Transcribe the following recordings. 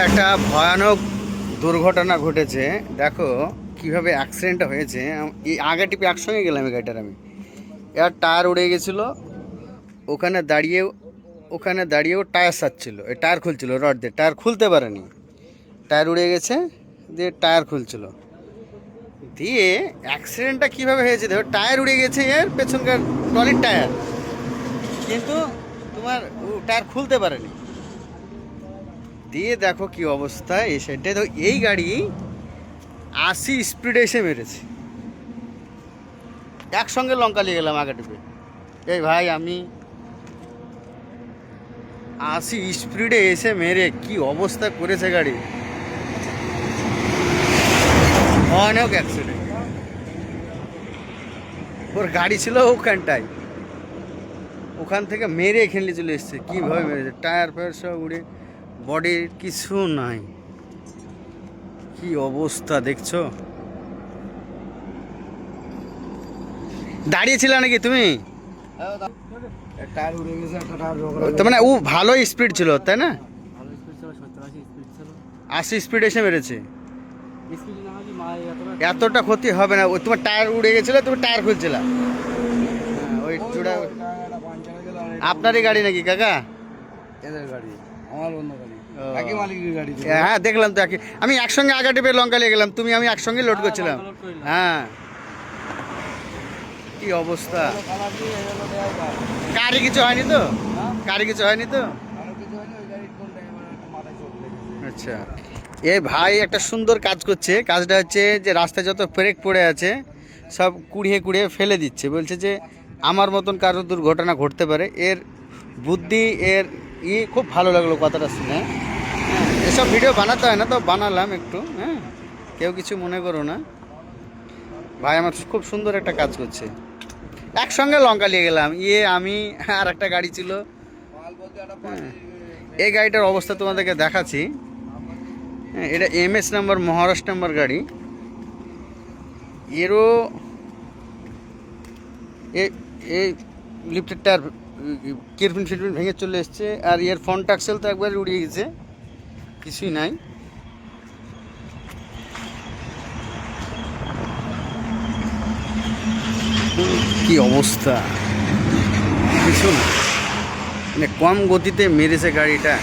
একটা ভয়ানক দুর্ঘটনা ঘটেছে। দেখো কিভাবে অ্যাক্সিডেন্টটা হয়েছে। এই আগে টিপে একসঙ্গে গেলাম এই গাড়িটার আমি। এর টায়ার উড়ে গেছিলো। ওখানে দাঁড়িয়েও টায়ার সারছিল, এই টায়ার খুলছিল রড দিয়ে, টায়ার খুলতে পারেনি, টায়ার উড়ে গেছে, দিয়ে টায়ার খুলছিল। দিয়ে অ্যাক্সিডেন্টটা কীভাবে হয়েছে দেখো, টায়ার উড়ে গেছে এর পেছনকার ট্রলির টায়ার, কিন্তু তোমার টায়ার খুলতে পারেনি। দিয়ে দেখো কি অবস্থা। এই সাইডে তো এই গাড়ি 80 স্পিডে এসে মেরেছে। একসঙ্গে লঙ্কা নিয়ে গেলাম আগে টিপে। এই ভাই আমি 80 স্পিডে এসে মেরে কি অবস্থা করেছে গাড়ি, অনেক অ্যাক্সিডেন্ট। ওর গাড়ি ছিল ওখানটায়, ওখান থেকে মেরে এখানে চলে এসছে। কীভাবে মেরেছে, টায়ার ফায়ার সব উড়ে, বডির কিছু নাই। কি অবস্থা দেখছো। দাঁড়িয়ে ছিল নাকি তুমি? তার মানে ও ভালো স্পিড ছিল তাই না? 80 স্পিড এসে মেরেছে। এতটা ক্ষতি হবে না। তোমার টায়ার উড়ে গেছিল, তুমি টায়ার খুলছিল। ওই চূড়া আপনারই গাড়ি নাকি কাকা? এদের গাড়ি, আমার অন্য গাড়ি, একই মালিকের গাড়ি। হ্যাঁ দেখলাম তো, আমি একসঙ্গে আগা টিপে লঙ্কা নিয়ে গেলাম, তুমি আমি একসঙ্গে লোড করছিলাম। হ্যাঁ কি অবস্থা। কারি কিছু হয়নি তো? কারি কিছু হয়নি তো? আচ্ছা। এ ভাই একটা সুন্দর কাজ করছে। কাজটা হচ্ছে যে রাস্তায় যত ব্রেক পড়ে আছে সব কুড়িয়ে কুড়িয়ে ফেলে দিচ্ছে। বলছে যে আমার মতন কারো দুর্ঘটনা ঘটতে পারে। এর বুদ্ধি, এর খুব ভালো লাগলো কথাটা শুনে। হ্যাঁ, এসব ভিডিও বানাতে হয় না, তো বানালাম একটু। হ্যাঁ, কেউ কিছু মনে করো না। ভাই আমার খুব সুন্দর একটা কাজ করছে। একসঙ্গে লঙ্কা নিয়ে গেলাম, আমি আর একটা গাড়ি ছিল। এই গাড়িটার অবস্থা তোমাদেরকে দেখাচ্ছি। হ্যাঁ, এটা MS নাম্বার, মহারাষ্ট্র নাম্বার গাড়ি। এরও এই লিফটের টায়ার কেরপিন ফিরপিন ভেঙে চলে এসছে। আর এর ফ্রন্ট অ্যাক্সেল তো একবার উড়িয়ে গেছে, কিছুই নাই। কি অবস্থা, কিছু না, মানে কম গতিতে মেরেছে গাড়িটা।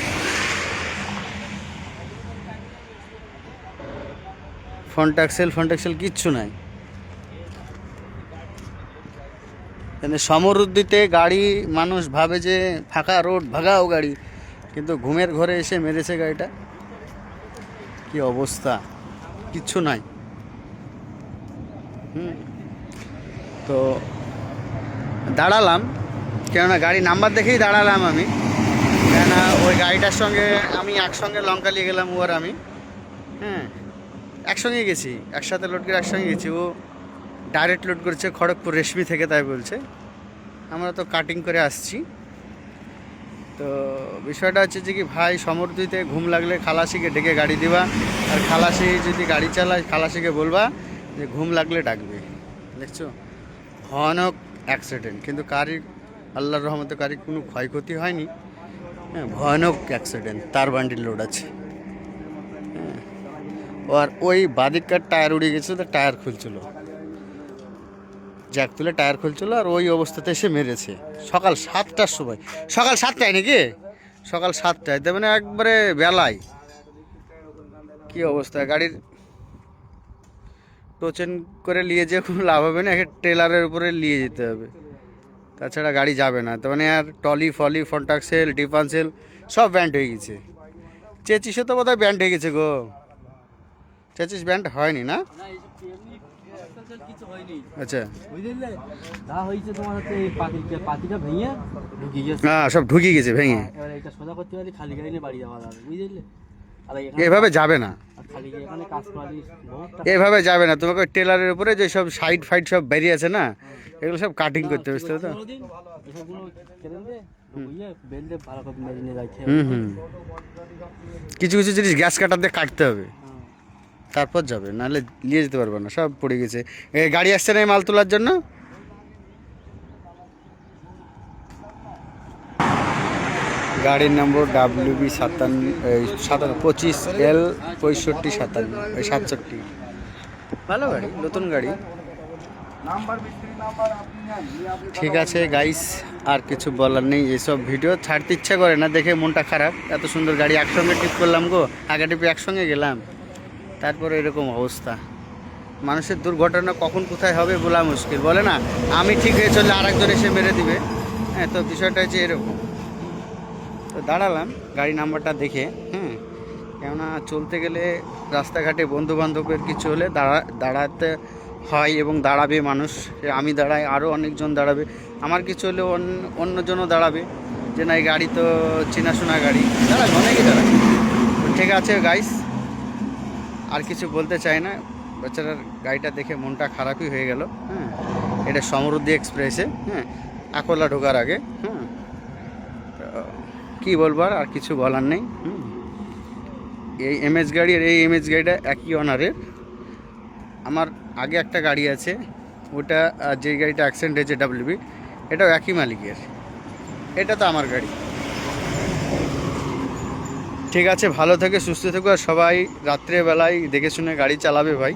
ফ্রন্ট অ্যাক্সেল কিচ্ছু নাই। মানে সমরুদ্দিতে গাড়ি, মানুষ ভাবে যে ফাঁকা রোড ভাগাও গাড়ি, কিন্তু ঘুমের ঘরে এসে মেরেছে গাড়িটা। কি অবস্থা, কিচ্ছু নাই। তো দাঁড়ালাম, কেননা গাড়ি নাম্বার দেখেই দাঁড়ালাম আমি। কেননা ওই গাড়িটার সঙ্গে আমি একসঙ্গে লঙ্কা নিয়ে গেলাম, ও আর আমি। হ্যাঁ, একসঙ্গে গেছি, একসাথে লোড করে একসঙ্গে গেছি। ও ডাইরেক্ট লোড করেছে খড়গপুর রেশমি থেকে, তাই বলছে। আমরা তো কাটিং করে আসছি। তো বিষয়টা হচ্ছে যে কি ভাই, সমুদ্রিতে ঘুম লাগলে খালাসিকে ডেকে গাড়ি দিবা। আর খালাসি যদি গাড়ি চালায়, খালাসিকে বলবা যে ঘুম লাগলে ডাকবে। দেখছো, ভয়ানক অ্যাক্সিডেন্ট। কিন্তু গাড়ির আল্লাহর রহমতে গাড়ির কোনো ক্ষয়ক্ষতি হয়নি। হ্যাঁ, ভয়ানক অ্যাক্সিডেন্ট, তার বান্ডিল লোড আছে। হ্যাঁ, আর ওই বাদিককার টায়ার উড়ে গেছিলো, তো টায়ার খুলছিল, জ্যাক তুলে টায়ার খুলছিল, আর ওই অবস্থাতে এসে মেরেছে। সকাল 7টার সময়, সকাল 7টায় নাকি, সকাল 7টায়, তার মানে একবারে বেলায়। কি অবস্থা গাড়ির। টোচেন করে নিয়ে যেয়ে কোনো লাভ হবে না, ট্রেলারের উপরে নিয়ে যেতে হবে, তাছাড়া গাড়ি যাবে না। তার মানে আর টলি ফলি, ফ্রন্ট অ্যাক্সেল, ডিপ অ্যাক্সেল সব ব্যান্ড হয়ে গেছে। চেচিসও তো বোধহয় ব্যান্ড হয়ে গেছে গো। চেচিস ব্যান্ড হয়নি না? আচ্ছা, হ্যাঁ সব ঢুকিয়ে গেছে ভেঙে। এভাবে যাবে না, এভাবে যাবে না। তোমাকে টেলারের উপরে যে সব সাইড ফাইড সব বেরিয়ে আছে না, এগুলো সব কাটিং করতে হবে, বুঝতে তো। কিছু কিছু জিনিস গ্যাস কাটার দিয়ে কাটতে হবে, তারপর যাবে, নাহলে নিয়ে যেতে পারবে না, সব পড়ে গেছে। গাড়ি আসছে না এই মাল তোলার জন্য। গাড়ির নম্বর WB 25L6557 ভালো গাড়ি, নতুন গাড়ি। ঠিক আছে গাইস, আর কিছু বলার নেই। এসব ভিডিও ছাড়তে ইচ্ছা করে না, দেখে মনটা খারাপ। এত সুন্দর গাড়ি একসঙ্গে ট্রিপ করলাম গো, আগে ট্রিপে একসঙ্গে গেলাম, তারপরে এরকম অবস্থা। মানুষের দুর্ঘটনা কখন কোথায় হবে বলা মুশকিল, বলে না? আমি ঠিক হয়ে চললে আরেকজন এসে মেরে দিবে। হ্যাঁ, তো বিষয়টা হচ্ছে এরকম। তো দাঁড়ালাম গাড়ি নাম্বারটা দেখে। কেননা চলতে গেলে রাস্তাঘাটে বন্ধু বান্ধবের কিছু হলে দাঁড়াতে হয় এবং দাঁড়াবে মানুষ। আমি দাঁড়াই, আরও অনেকজন দাঁড়াবে। আমার কিছু হলে অন্যজনও দাঁড়াবে, যে না এই গাড়ি তো চেনাশোনা গাড়ি, দাঁড়াবে, অনেকেই দাঁড়াবে। ঠিক আছে গাইস, আর কিছু বলতে চাই না। বেচারার গাড়িটা দেখে মনটা খারাপই হয়ে গেল। এটা সমৃদ্ধি এক্সপ্রেসে, আকোলা ঢোকার আগে। তো কী বলবো, আর কিছু বলার নেই। এই এমএস গাড়ি আর এই এমএস গাড়িটা একই অনারের। আমার আগে একটা গাড়ি আছে, ওটা যে গাড়িটা অ্যাক্সিডেন্ট হয়েছে WB, এটাও একই মালিকের। এটা তো আমার গাড়ি। ঠিক আছে, ভালো থেকে সুস্থ থেকো, আর সবাই রাত্রেবেলায় দেখে শুনে গাড়ি চালাবে ভাই।